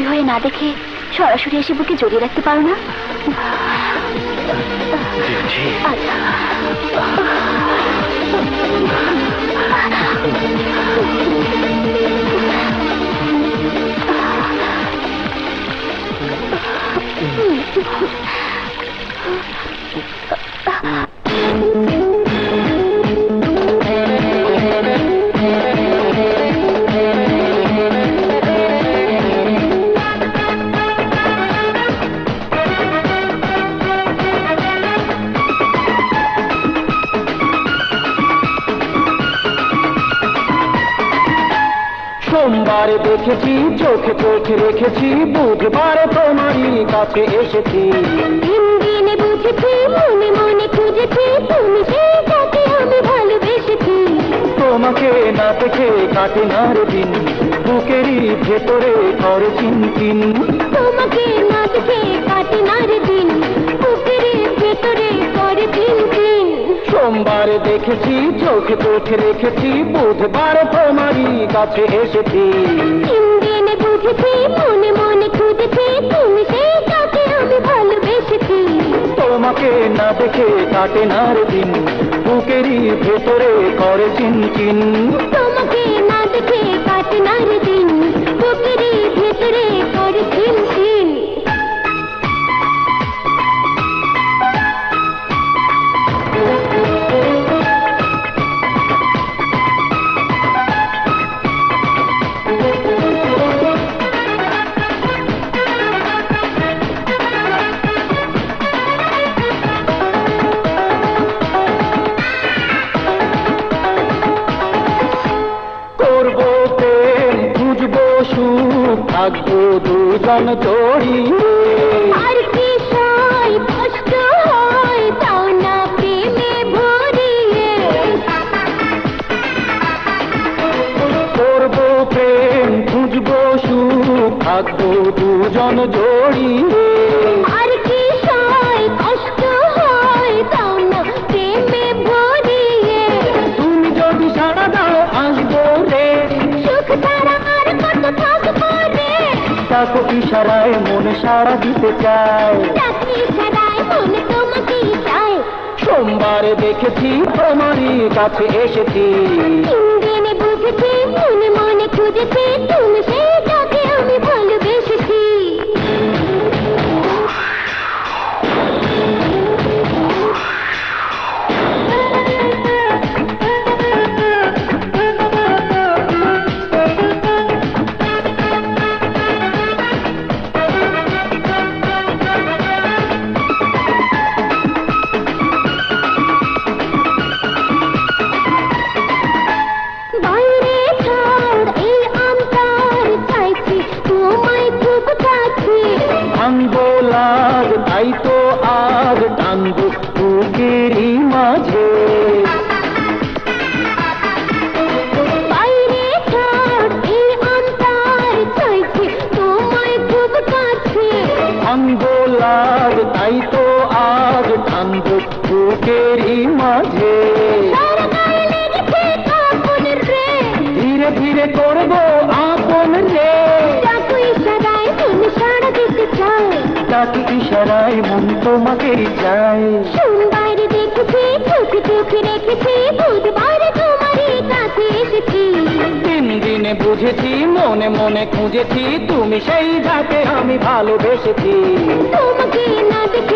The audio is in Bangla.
হয়ে না দেখে সরাসরি এসে বুকে জড়িয়ে রাখতে পারো না? আচ্ছা। সোমবারে দেখেছি, চোখে চোখে রেখেছি, বুধবারে তোমারই কাছে এসেছি। তিন দিনে বুঝেছি, মনে মনে খুঁজেছি, তুমি সেই যাকে আমি ভালোবেসেছি। তোমাকে না দেখে কাটে না রে দিন, বুকেরই ভেতরে করে চিনচিন। তোমাকে না দেখে কাটে না রে দিন, বুকেরই ভেতরে করে চিনচিন। সোমবারে দেখেছি, চোখে চোখে রেখেছি, বুধবারে তোমারই কাছে এসেছি। তিন দিনে বুঝেছি, মনে মনে খুঁজেছি, তুমি সেই যাকে আমি ভালোবেসেছি। তোমাকে না দেখে কাটে না রে দিন, বুকেরই ভেতরে করে চিনচিন। তোমাকে না দেখে কাটে না রে দিন, বুকেরই ভেতরে করে চিনচিন। থাকবো দুজন জড়িয়ে। আর কি সয় কষ্ট হয় তাও না প্রেমে ভরিয়ে। করবো প্রেম, খুঁজবো সুখ, থাকবো দুজন জড়িয়ে। আর কি সয় কষ্ট হয় তাও না প্রেমে ভরিয়ে। তুমি যদি সাড়া দাও আসবো রে, সুখ ছাড়া আর কত থাকবো রে। তাকে ইশারায় মনে সাড়া দিতে চায়, তাকে ইশারায় মনে তোমাকেই চায়। সোমবারে দেখেছি, তোমারই কাছে এসেছি। তিন দিনে বুঝেছি, মনে মনে খুঁজেছি, তুমি সেই যাকে আমি ভালোবেসেছি। ভাঙবো লাগ তাই তো আগ টানবো বুকেরই মাঝে। বাইরে ছাড় এই অন্তর চাইছে তোমায় খুব কাছে। ভাঙবো লাগ তাই তো আগ টানবো বুকেরই মাঝে। সারা গায়ে লেগেছে কাঁপন রে, ধীরে ধীরে করবো আপন রে। ডাকো ইশারায় মন সাড়া দিতে চায়, তাকে ইশারায় মন তোমাকেই চায়। সোমবারে দেখেছি, চোখে চোখে রেখেছি, বুধবারে তোমারই কাছে এসেছি। তিন দিনে বুঝেছি, মনে মনে খুঁজেছি, তুমি সেই যাকে আমি ভালোবেসেছি। তোমাকে না দেখে